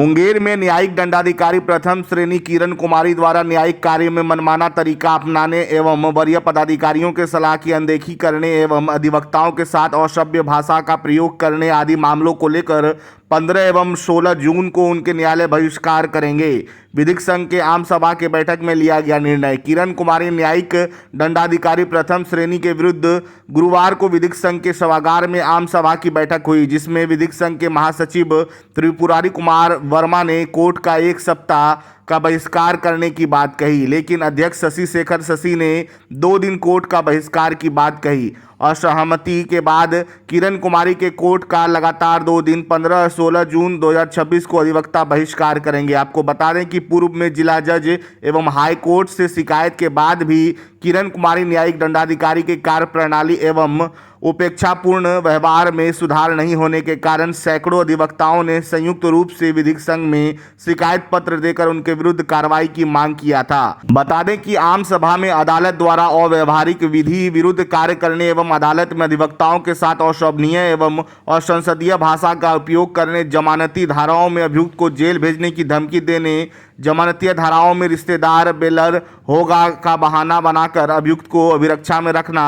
मुंगेर में न्यायिक दंडाधिकारी प्रथम श्रेणी किरण कुमारी द्वारा न्यायिक कार्य में मनमाना तरीका अपनाने एवं वरीय पदाधिकारियों के सलाह की अनदेखी करने एवं अधिवक्ताओं के साथ असभ्य भाषा का प्रयोग करने आदि मामलों को लेकर 15 एवं 16 जून को उनके न्यायालय बहिष्कार करेंगे। विधिक संघ के आम सभा के बैठक में लिया गया निर्णय। किरण कुमारी न्यायिक दंडाधिकारी प्रथम श्रेणी के विरुद्ध गुरुवार को विधिक संघ के सभागार में आम सभा की बैठक हुई, जिसमें विधिक संघ के महासचिव त्रिपुरारी कुमार वर्मा ने कोर्ट का 1 सप्ताह का बहिष्कार करने की बात कही, लेकिन अध्यक्ष शशि शेखर शशि ने 2 दिन कोर्ट का बहिष्कार की बात कही। असहमति के बाद किरण कुमारी के कोर्ट का लगातार 2 दिन 15-16 जून 2026 को अधिवक्ता बहिष्कार करेंगे। आपको बता दें कि पूर्व में जिला जज एवं हाई कोर्ट से शिकायत के बाद भी किरण कुमारी न्यायिक दंडाधिकारी के कार्य प्रणाली एवं उपेक्षापूर्ण व्यवहार में सुधार नहीं होने के कारण सैकड़ों अधिवक्ताओं ने संयुक्त रूप से विधिक संघ में शिकायत पत्र देकर उनके विरुद्ध कार्रवाई की मांग किया था। बता दें कि आम सभा में अदालत द्वारा अव्यावहारिक विधि विरुद्ध कार्य करने एवं अदालत में अधिवक्ताओं के साथ अशोभनीय एवं असंसदीय भाषा का उपयोग करने, जमानती धाराओं में अभियुक्त को जेल भेजने की धमकी देने, जमानतीय धाराओं में रिश्तेदार बेलर होगा का बहाना बनाकर अभियुक्त को अभिरक्षा में रखना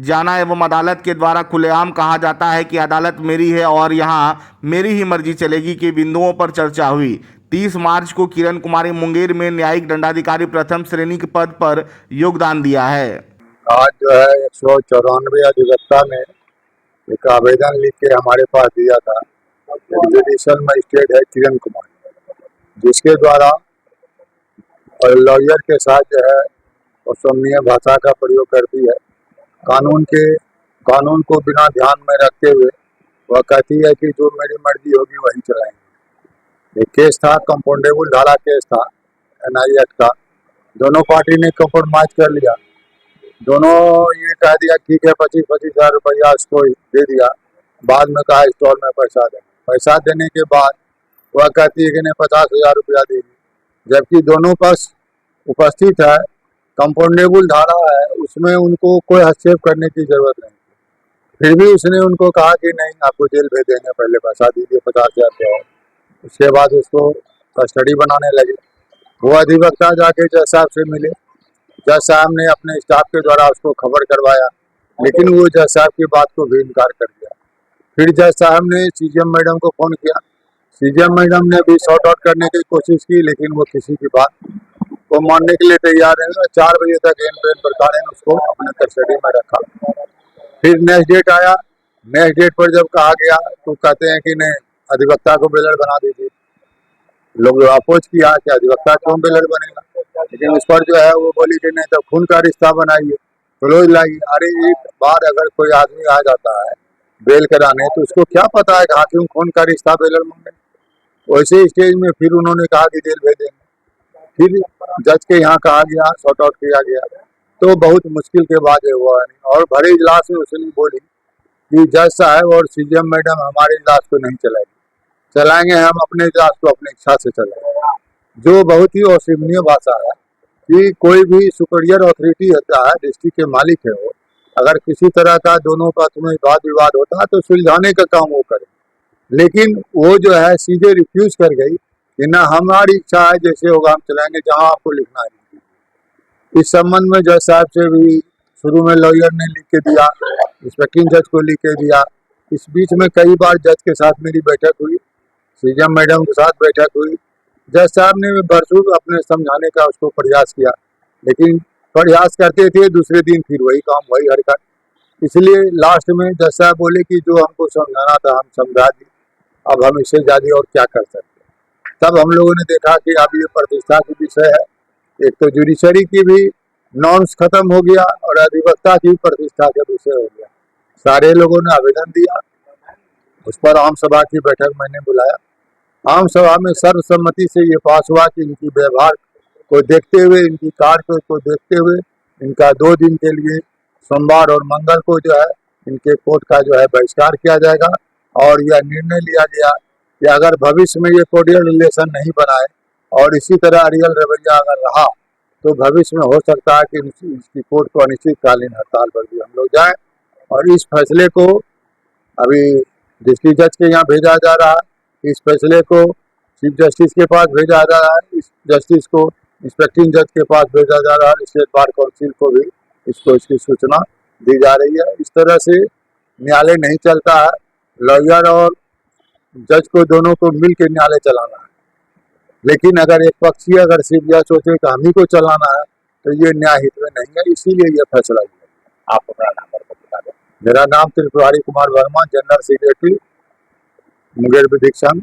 जाना एवं अदालत के द्वारा खुलेआम कहा जाता है कि अदालत मेरी है और यहाँ मेरी ही मर्जी चलेगी के बिंदुओं पर चर्चा हुई। 30 मार्च को किरण कुमारी मुंगेर में न्यायिक दंडाधिकारी प्रथम श्रेणी के पद पर योगदान दिया है। आज जो है 194 अधिवक्ता ने एक आवेदन लिख के हमारे पास दिया था। जुडिशियल मजिस्ट्रेट है किरण कुमारी, जिसके द्वारा लॉयर के साथ जो है असमिया भाषा का प्रयोग करती है। कानून को बिना ध्यान में रखते हुए वह कहती है कि जो मेरी मर्जी होगी वही चलाएंगे। एक केस था, कंपाउंडेबल धारा केस था NI एक्ट का। दोनों पार्टी ने कंप्रोमाइज कर लिया। दोनों ये कह दिया ठीक है 25-25 हज़ार रुपया इसको दे दिया। बाद में कहा स्टॉल में पैसा देने के बाद वह कहती है कि नहीं 50,000 रुपया दे दी, जबकि दोनों पक्ष उपस्थित है। कंपाउंडेबल धारा है, उसमें उनको कोई हस्तक्षेप करने की जरूरत नहीं। फिर भी उसने उनको कहा कि नहीं आपको जेल भेज देंगे, पहले पैसा दीजिए 50,000 रुपया। उसके बाद उसको कस्टडी बनाने लगे। वो अधिवक्ता जाके जज साहब से मिले। जज साहब ने अपने स्टाफ के द्वारा उसको खबर करवाया, लेकिन वो जज साहब की बात को भी इनकार कर दिया। फिर जज साहब ने CJM मैडम को फ़ोन किया। CJM मैडम ने भी सॉर्ट आउट करने की कोशिश की, लेकिन वो किसी की बात को मानने के लिए तैयार है। 4 बजे तक एन पेन प्रकार ने उसको अपने कस्टडी में रखा। फिर नेक्स्ट डेट आया। नेक्स्ट डेट पर जब कहा गया तो कहते हैं कि नहीं अधिवक्ता को बेलर बना दीजिए। लोग अपोज किया कि अधिवक्ता क्यों बेलर बनेगा, लेकिन उस पर जो है वो बोली कि नहीं तो खून का रिश्ता बनाइए, क्लोज लाइए। अरे एक बार अगर कोई आदमी आ जाता है बेल कराने तो उसको क्या पता है हाकिम खून का रिश्ता बेलर मांगे। वैसे स्टेज में फिर उन्होंने कहा कि जेल भेजेंगे। फिर जज के यहाँ कहा गया, सॉर्ट आउट किया गया, तो बहुत मुश्किल के बाद हुआ नहीं। और भरे इजलास में उसने बोली कि जज साहब और CJM मैडम हमारे इजलास को नहीं चलाएंगे, हम अपने इजलास को अपनी इच्छा से चलाएंगे। जो बहुत ही अशोभनीय भाषा है कि कोई भी सुपीरियर अथॉरिटी होता है, डिस्ट्रिक्ट के मालिक है वो, अगर किसी तरह का दोनों पक्ष में वाद विवाद होता है तो सुलझाने का काम वो करे। लेकिन वो जो है सीधे रिफ्यूज कर गई कि ना हमारी इच्छा है, जैसे होगा हम चलाएंगे, जहां आपको लिखना है। इस संबंध में जज साहब से भी शुरू में लॉयर ने लिख के दिया, इंस्पेक्टिंग जज को लिख के दिया। इस बीच में कई बार जज के साथ मेरी बैठक हुई, CJM मैडम के साथ बैठक हुई। जज साहब ने भरपूर अपने समझाने का उसको प्रयास किया, लेकिन प्रयास करते थे दूसरे दिन फिर वही काम वही हरकत। इसलिए लास्ट में जज साहब बोले कि जो हमको समझाना था हम समझा दिए, अब हम इससे ज़्यादा और क्या कर सकते हैं। तब हम लोगों ने देखा कि अब ये प्रतिष्ठा की विषय है। एक तो जुडिशरी की भी नॉर्म्स खत्म हो गया और अधिवक्ता की प्रतिष्ठा का विषय हो गया। सारे लोगों ने आवेदन दिया, उस पर आम सभा की बैठक मैंने बुलाया। आम सभा में सर्वसम्मति से ये पास हुआ कि इनकी व्यवहार को देखते हुए, इनकी कार्य को देखते हुए इनका 2 दिन के लिए सोमवार और मंगल को जो है इनके कोर्ट का जो है बहिष्कार किया जाएगा। और यह निर्णय लिया गया कि अगर भविष्य में ये कोर्डियल रिलेशन नहीं बनाए और इसी तरह रियल रवैया अगर रहा तो भविष्य में हो सकता है कि इसकी कोर्ट को अनिश्चितकालीन हड़ताल पर भी हम लोग जाएं। और इस फैसले को अभी डिस्ट्रिक्ट जज के यहाँ भेजा जा रहा है। इस फैसले को चीफ जस्टिस के पास भेजा जा रहा है, इस जस्टिस को इंस्पेक्टिंग जज के पास भेजा जा रहा है, स्टेट बार काउंसिल को भी इसकी सूचना दी जा रही है। इस तरह से न्यायालय नहीं चलता है। लॉयर और जज को दोनों को मिल के न्यायालय चलाना है, लेकिन अगर एक पक्षी अगर सीबीआई सोचे कि हम ही को चलाना है तो ये न्याय हित में नहीं है, इसीलिए ये फैसला लिया। आप अपना नाम और बता दें। मेरा नाम त्रिपुरारी कुमार वर्मा, जनरल सेक्रेटरी मुंगेर विधिक संघ।